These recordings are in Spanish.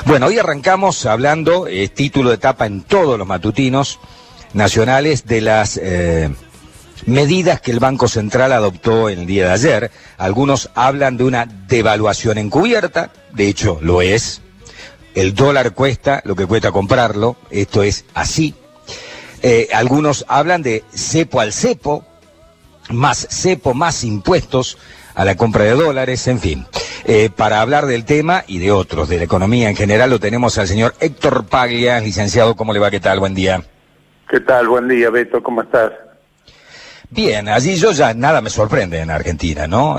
Bueno, hoy arrancamos hablando, título de tapa en todos los matutinos nacionales, de las medidas que el Banco Central adoptó el día de ayer. Algunos hablan de una devaluación encubierta, de hecho lo es. El dólar cuesta lo que cuesta comprarlo, esto es así. Algunos hablan de cepo al cepo, más impuestos a la compra de dólares, en fin. Para hablar del tema y de otros, de la economía en general, lo tenemos al señor Héctor Paglia, licenciado. ¿Cómo le va? ¿Qué tal? Buen día. ¿Qué tal? Buen día, Beto. ¿Cómo estás? Bien, allí yo ya nada me sorprende en Argentina, ¿no?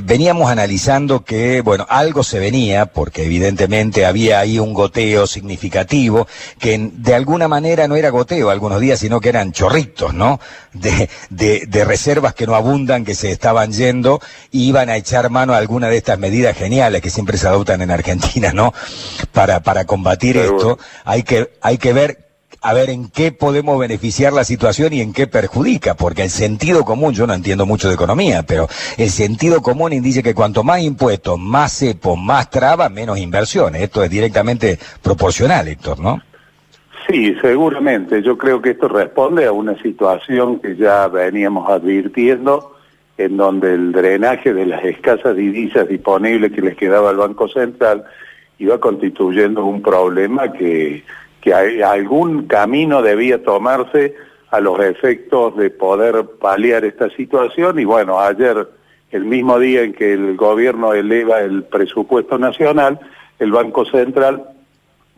Veníamos analizando que, bueno, algo se venía, porque evidentemente había ahí un goteo significativo, que de alguna manera no era goteo algunos días, sino que eran chorritos, ¿no? De reservas que no abundan, que se estaban yendo, y iban a echar mano a alguna de estas medidas geniales que siempre se adoptan en Argentina, ¿no? Para combatir esto, hay que ver a ver en qué podemos beneficiar la situación y en qué perjudica, porque el sentido común, yo no entiendo mucho de economía, pero el sentido común indica que cuanto más impuestos, más cepo, más trabas, menos inversiones. Esto es directamente proporcional, Héctor, ¿no? Sí, seguramente. Yo creo que esto responde a una situación que ya veníamos advirtiendo, en donde el drenaje de las escasas divisas disponibles que les quedaba al Banco Central iba constituyendo un problema que algún camino debía tomarse a los efectos de poder paliar esta situación. Y bueno, ayer, el mismo día en que el gobierno eleva el presupuesto nacional, el Banco Central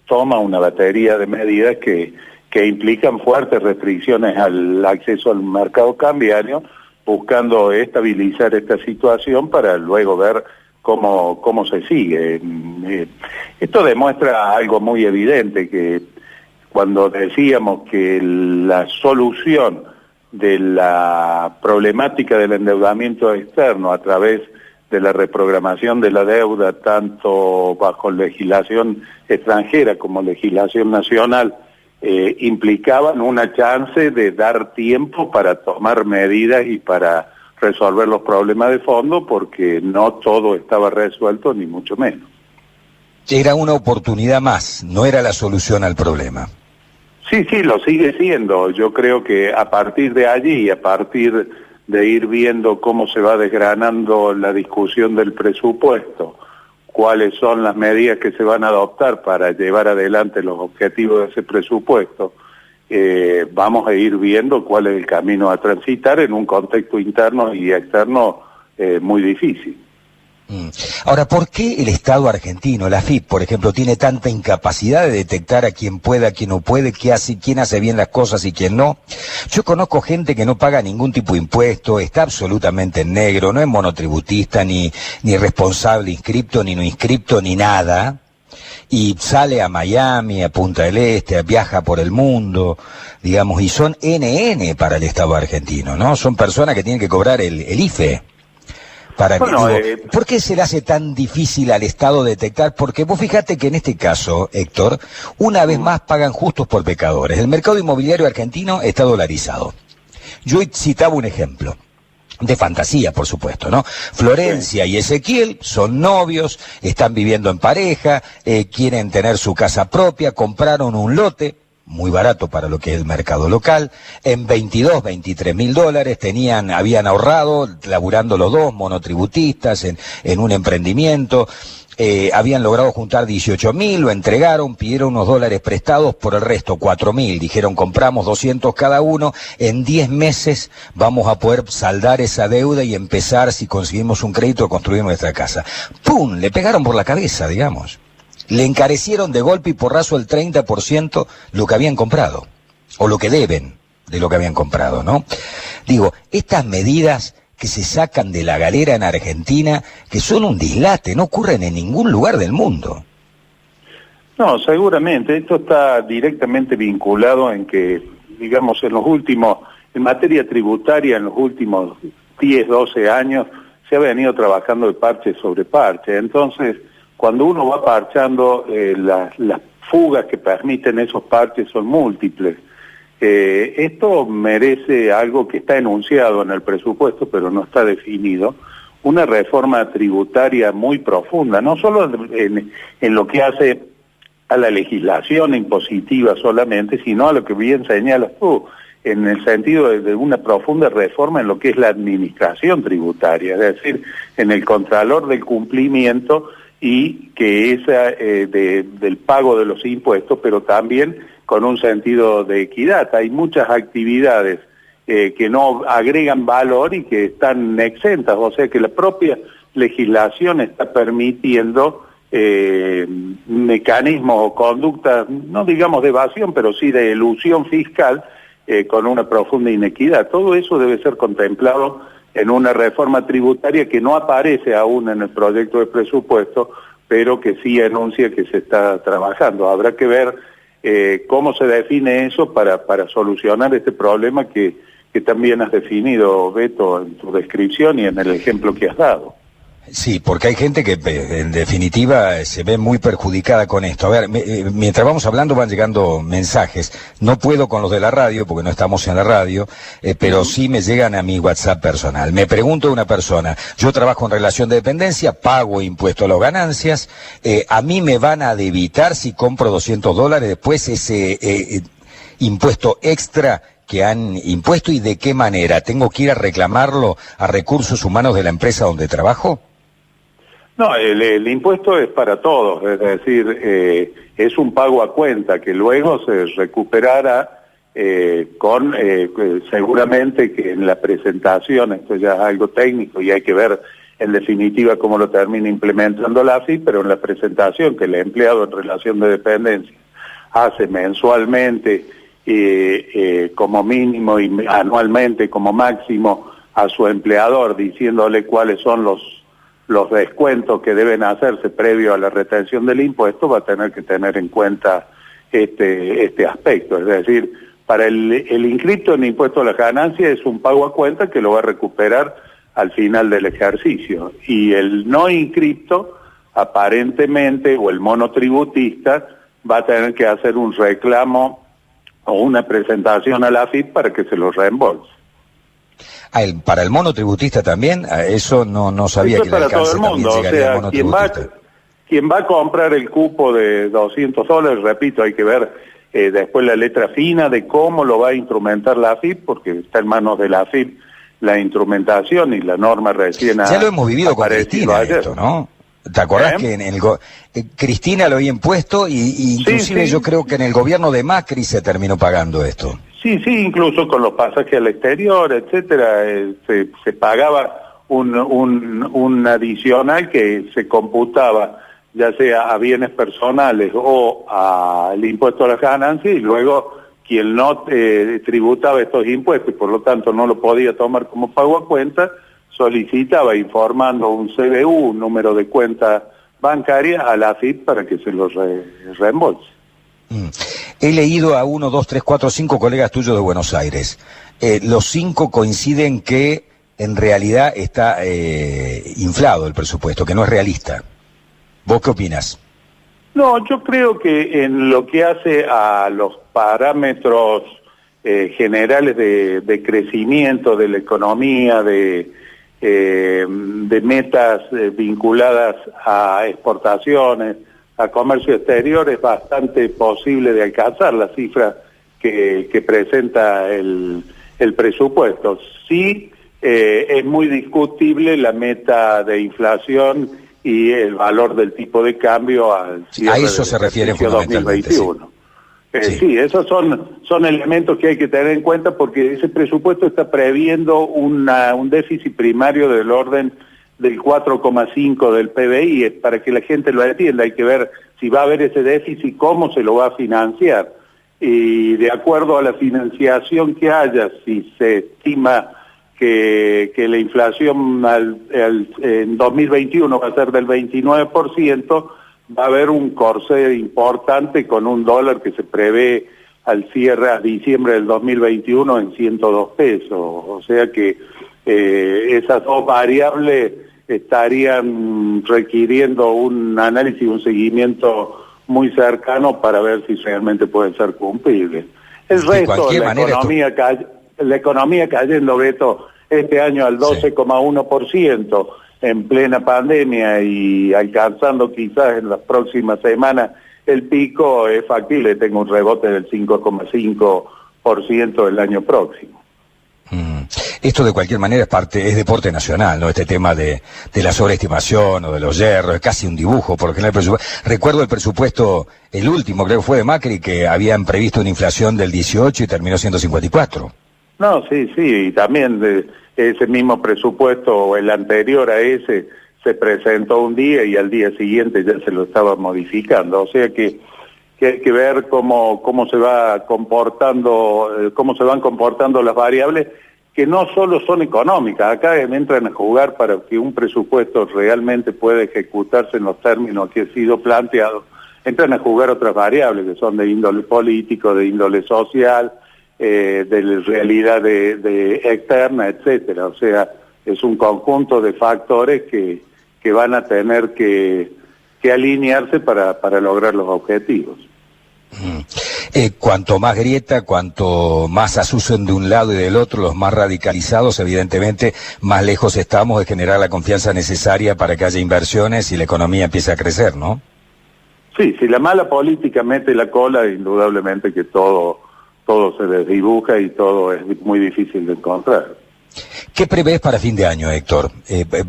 toma una batería de medidas que implican fuertes restricciones al acceso al mercado cambiario, buscando estabilizar esta situación para luego ver cómo se sigue. Esto demuestra algo muy evidente, que cuando decíamos que la solución de la problemática del endeudamiento externo a través de la reprogramación de la deuda, tanto bajo legislación extranjera como legislación nacional, implicaban una chance de dar tiempo para tomar medidas y para resolver los problemas de fondo, porque no todo estaba resuelto, ni mucho menos. Era una oportunidad más, no era la solución al problema. Sí, lo sigue siendo. Yo creo que a partir de allí, a partir de ir viendo cómo se va desgranando la discusión del presupuesto, cuáles son las medidas que se van a adoptar para llevar adelante los objetivos de ese presupuesto, vamos a ir viendo cuál es el camino a transitar en un contexto interno y externo muy difícil. Ahora, ¿por qué el Estado argentino, la AFIP, por ejemplo, tiene tanta incapacidad de detectar a quién puede, a quién no puede, quién hace bien las cosas y quién no? Yo conozco gente que no paga ningún tipo de impuesto, está absolutamente en negro, no es monotributista, ni responsable inscripto, ni no inscripto, ni nada, y sale a Miami, a Punta del Este, viaja por el mundo, digamos, y son NN para el Estado argentino, ¿no? Son personas que tienen que cobrar el IFE. ¿Por qué se le hace tan difícil al Estado detectar? Porque vos fíjate que en este caso, Héctor, una vez más pagan justos por pecadores. El mercado inmobiliario argentino está dolarizado. Yo citaba un ejemplo. De fantasía, por supuesto, ¿no? Florencia y Ezequiel son novios, están viviendo en pareja, quieren tener su casa propia, compraron un lote muy barato para lo que es el mercado local, en 22, 23 mil dólares, habían ahorrado, laburando los dos, monotributistas, en un emprendimiento, habían logrado juntar 18.000, lo entregaron, pidieron unos dólares prestados, por el resto 4.000, dijeron compramos 200 cada uno, en 10 meses vamos a poder saldar esa deuda y empezar, si conseguimos un crédito, a construir nuestra casa. ¡Pum! Le pegaron por la cabeza, digamos. Le encarecieron de golpe y porrazo el 30% lo que habían comprado, o lo que deben de lo que habían comprado, ¿no? Digo, estas medidas que se sacan de la galera en Argentina, que son un dislate, no ocurren en ningún lugar del mundo. No, seguramente, esto está directamente vinculado en que, digamos, en materia tributaria, en los últimos 10, 12 años, se ha venido trabajando de parche sobre parche. Entonces, cuando uno va parchando, las fugas que permiten esos parches son múltiples. Esto merece algo que está enunciado en el presupuesto, pero no está definido, una reforma tributaria muy profunda, no solo en lo que hace a la legislación impositiva solamente, sino a lo que bien señalas tú, en el sentido de una profunda reforma en lo que es la administración tributaria, es decir, en el contralor del cumplimiento y que esa del pago de los impuestos, pero también con un sentido de equidad. Hay muchas actividades que no agregan valor y que están exentas, o sea que la propia legislación está permitiendo mecanismos o conductas, no digamos de evasión, pero sí de elusión fiscal con una profunda inequidad. Todo eso debe ser contemplado en una reforma tributaria que no aparece aún en el proyecto de presupuesto, pero que sí anuncia que se está trabajando. Habrá que ver cómo se define eso para solucionar este problema que también has definido, Beto, en tu descripción y en el ejemplo que has dado. Sí, porque hay gente que en definitiva se ve muy perjudicada con esto. A ver, mientras vamos hablando van llegando mensajes. No puedo con los de la radio porque no estamos en la radio, pero sí me llegan a mi WhatsApp personal. Me pregunto una persona, yo trabajo en relación de dependencia, pago impuesto a las ganancias, a mí me van a debitar si compro $200, después ese impuesto extra que han impuesto y de qué manera. ¿Tengo que ir a reclamarlo a recursos humanos de la empresa donde trabajo? No, el impuesto es para todos, es decir, es un pago a cuenta que luego se recuperará con seguramente que en la presentación, esto ya es algo técnico y hay que ver en definitiva cómo lo termina implementando la AFIP, pero en la presentación que el empleado en relación de dependencia hace mensualmente como mínimo y anualmente como máximo a su empleador diciéndole cuáles son los descuentos que deben hacerse previo a la retención del impuesto, va a tener que tener en cuenta este aspecto. Es decir, para el inscripto en impuesto a la ganancia es un pago a cuenta que lo va a recuperar al final del ejercicio. Y el no inscripto, aparentemente, o el monotributista, va a tener que hacer un reclamo o una presentación a la AFIP para que se lo reembolse. Para el monotributista también, eso no sabía. Eso que para todo el mundo, o sea, quien va a comprar el cupo de $200, repito, hay que ver después la letra fina de cómo lo va a instrumentar la AFIP, porque está en manos de la AFIP la instrumentación y la norma recién ya lo hemos vivido con Cristina esto, ¿no? ¿Te acordás que en Cristina lo había impuesto y inclusive sí. Yo creo que en el gobierno de Macri se terminó pagando esto? Sí, incluso con los pasajes al exterior, etcétera, se pagaba un adicional que se computaba ya sea a bienes personales o al impuesto a las ganancias, y luego quien no tributaba estos impuestos y por lo tanto no lo podía tomar como pago a cuenta, solicitaba informando un CBU, un número de cuenta bancaria, a la AFIP para que se los reembolse. He leído a 1, 2, 3, 4, 5 colegas tuyos de Buenos Aires. Los 5 coinciden que en realidad está inflado el presupuesto, que no es realista. ¿Vos qué opinás? No, yo creo que en lo que hace a los parámetros generales de crecimiento de la economía, de metas vinculadas a exportaciones, a comercio exterior, es bastante posible de alcanzar la cifra que presenta el presupuesto. Sí, es muy discutible la meta de inflación y el valor del tipo de cambio al cierre a eso se refiere fundamentalmente, 2021. Sí, esos son elementos que hay que tener en cuenta porque ese presupuesto está previendo un déficit primario del orden del 4,5 del PBI, para que la gente lo entienda. Hay que ver si va a haber ese déficit, cómo se lo va a financiar. Y de acuerdo a la financiación que haya, si se estima que la inflación en 2021 va a ser del 29%, va a haber un corsé importante con un dólar que se prevé al cierre a diciembre del 2021 en 102 pesos. O sea que esas dos variables estarían requiriendo un análisis y un seguimiento muy cercano para ver si realmente pueden ser cumplibles. El resto, la economía cayendo, Beto, este año al 12,1%, en plena pandemia y alcanzando quizás en las próximas semanas el pico, es factible que tenga un rebote del 5,5% el año próximo. Esto de cualquier manera es deporte nacional, ¿no? Este tema de la sobreestimación o de los yerros, es casi un dibujo, porque en el recuerdo el presupuesto, el último creo que fue de Macri, que habían previsto una inflación del 18 y terminó siendo 54. No, sí, y también de ese mismo presupuesto, o el anterior a ese, se presentó un día y al día siguiente ya se lo estaba modificando, o sea que hay que ver cómo se va comportando, cómo se van comportando las variables, que no solo son económicas. Acá entran a jugar para que un presupuesto realmente pueda ejecutarse en los términos que ha sido planteado. Entran a jugar otras variables que son de índole político, de índole social, de realidad de externa, etcétera. O sea, es un conjunto de factores que van a tener que alinearse para lograr los objetivos. Cuanto más grieta, cuanto más asusen de un lado y del otro, los más radicalizados, evidentemente, más lejos estamos de generar la confianza necesaria para que haya inversiones y la economía empiece a crecer, ¿no? Sí, si la mala política mete la cola, indudablemente que todo se desdibuja y todo es muy difícil de encontrar. ¿Qué prevés para fin de año, Héctor?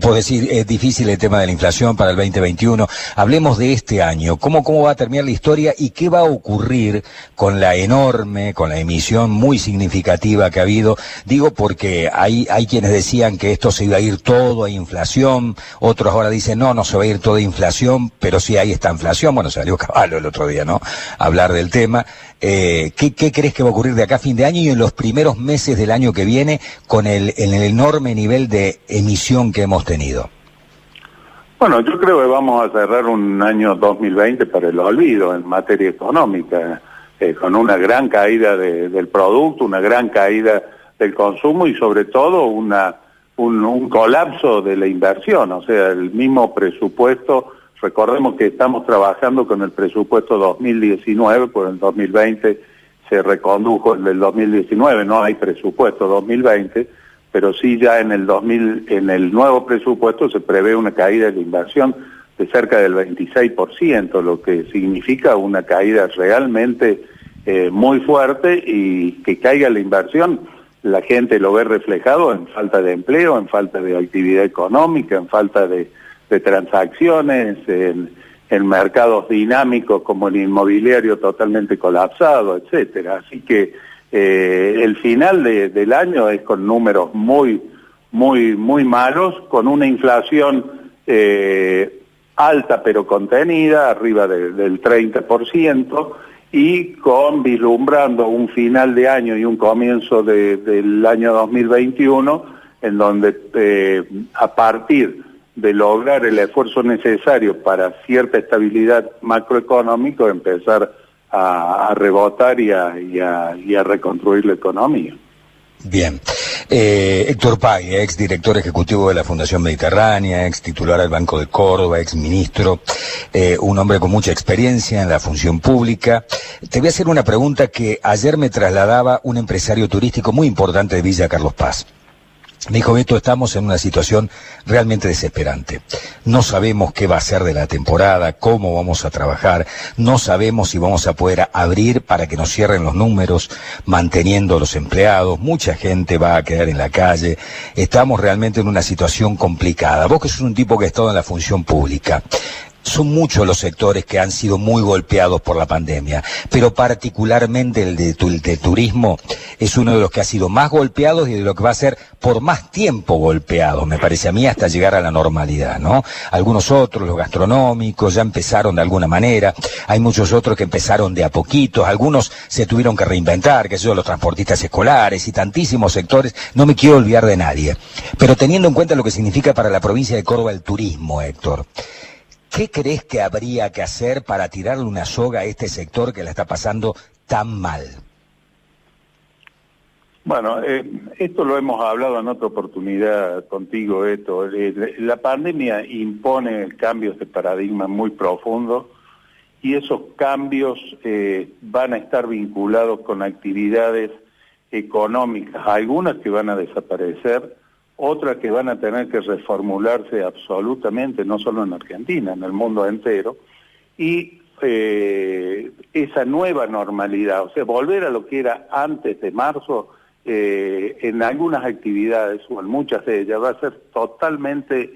Puedo decir, es difícil el tema de la inflación para el 2021. Hablemos de este año. ¿Cómo va a terminar la historia y qué va a ocurrir con la emisión muy significativa que ha habido? Digo porque hay quienes decían que esto se iba a ir todo a inflación, otros ahora dicen no se va a ir todo a inflación, pero sí hay esta inflación. Bueno, salió Caballo el otro día, ¿no? Hablar del tema. ¿Qué crees que va a ocurrir de acá a fin de año y en los primeros meses del año que viene con el enorme nivel de emisión que hemos tenido? Bueno, yo creo que vamos a cerrar un año 2020 para el olvido en materia económica, con una gran caída del producto, una gran caída del consumo y sobre todo un colapso de la inversión. O sea, el mismo presupuesto, recordemos que estamos trabajando con el presupuesto 2019, por el 2020 se recondujo el del 2019, no hay presupuesto 2020, pero sí ya en el nuevo presupuesto se prevé una caída de la inversión de cerca del 26%, lo que significa una caída realmente muy fuerte, y que caiga la inversión, la gente lo ve reflejado en falta de empleo, en falta de actividad económica, en falta de transacciones, en mercados dinámicos como el inmobiliario totalmente colapsado, etcétera. Así que el final del año es con números muy malos, con una inflación alta pero contenida, arriba del 30%, y vislumbrando un final de año y un comienzo del año 2021, en donde a partir de lograr el esfuerzo necesario para cierta estabilidad macroeconómica, empezar a rebotar y a reconstruir la economía. Bien. Héctor Pagui, ex director ejecutivo de la Fundación Mediterránea, ex titular del Banco de Córdoba, ex ministro, un hombre con mucha experiencia en la función pública. Te voy a hacer una pregunta que ayer me trasladaba un empresario turístico muy importante de Villa Carlos Paz. Me dijo: Beto, estamos en una situación realmente desesperante. No sabemos qué va a ser de la temporada, cómo vamos a trabajar, no sabemos si vamos a poder abrir para que nos cierren los números, manteniendo los empleados, mucha gente va a quedar en la calle, estamos realmente en una situación complicada. Vos que sos un tipo que ha estado en la función pública, son muchos los sectores que han sido muy golpeados por la pandemia, pero particularmente el de turismo es uno de los que ha sido más golpeados y de lo que va a ser por más tiempo golpeado, me parece a mí, hasta llegar a la normalidad, ¿no? Algunos otros, los gastronómicos, ya empezaron de alguna manera, hay muchos otros que empezaron de a poquitos, algunos se tuvieron que reinventar, que son los transportistas escolares y tantísimos sectores, no me quiero olvidar de nadie. Pero teniendo en cuenta lo que significa para la provincia de Córdoba el turismo, Héctor, ¿qué crees que habría que hacer para tirarle una soga a este sector que la está pasando tan mal? Bueno, esto lo hemos hablado en otra oportunidad contigo, Beto. La pandemia impone cambios de paradigma muy profundos, y esos cambios van a estar vinculados con actividades económicas, algunas que van a desaparecer, otras que van a tener que reformularse absolutamente, no solo en Argentina, en el mundo entero, y esa nueva normalidad, o sea, volver a lo que era antes de marzo, en algunas actividades, o en muchas de ellas, va a ser totalmente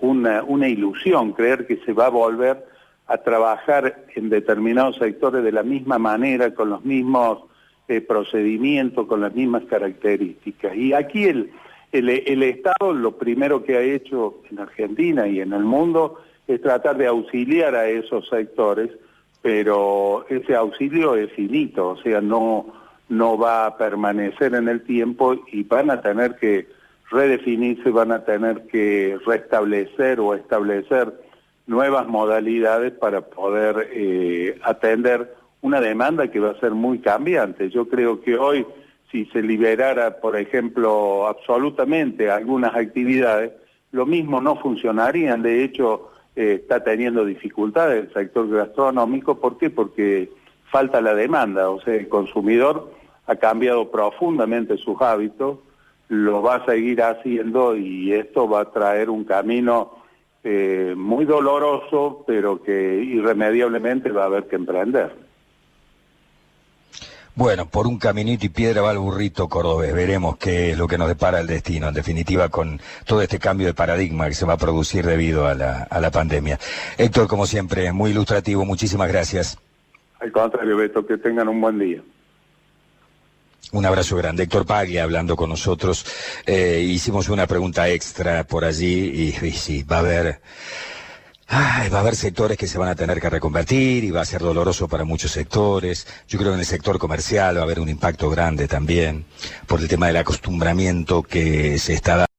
una ilusión creer que se va a volver a trabajar en determinados sectores de la misma manera, con los mismos procedimientos, con las mismas características. Y aquí el Estado lo primero que ha hecho en Argentina y en el mundo es tratar de auxiliar a esos sectores, pero ese auxilio es finito, o sea, no va a permanecer en el tiempo y van a tener que redefinirse, van a tener que restablecer o establecer nuevas modalidades para poder atender una demanda que va a ser muy cambiante. Yo creo que hoy, si se liberara, por ejemplo, absolutamente algunas actividades, lo mismo no funcionarían. De hecho, está teniendo dificultades el sector gastronómico. ¿Por qué? Porque falta la demanda, o sea, el consumidor ha cambiado profundamente sus hábitos, lo va a seguir haciendo y esto va a traer un camino muy doloroso, pero que irremediablemente va a haber que emprender. Bueno, por un caminito y piedra va el burrito cordobés. Veremos qué es lo que nos depara el destino, en definitiva, con todo este cambio de paradigma que se va a producir debido a la pandemia. Héctor, como siempre, muy ilustrativo. Muchísimas gracias. Al contrario, Beto, que tengan un buen día. Un abrazo grande. Héctor Paglia hablando con nosotros. Hicimos una pregunta extra por allí y sí, va a haber sectores que se van a tener que reconvertir y va a ser doloroso para muchos sectores. Yo creo que en el sector comercial va a haber un impacto grande también por el tema del acostumbramiento que se está dando.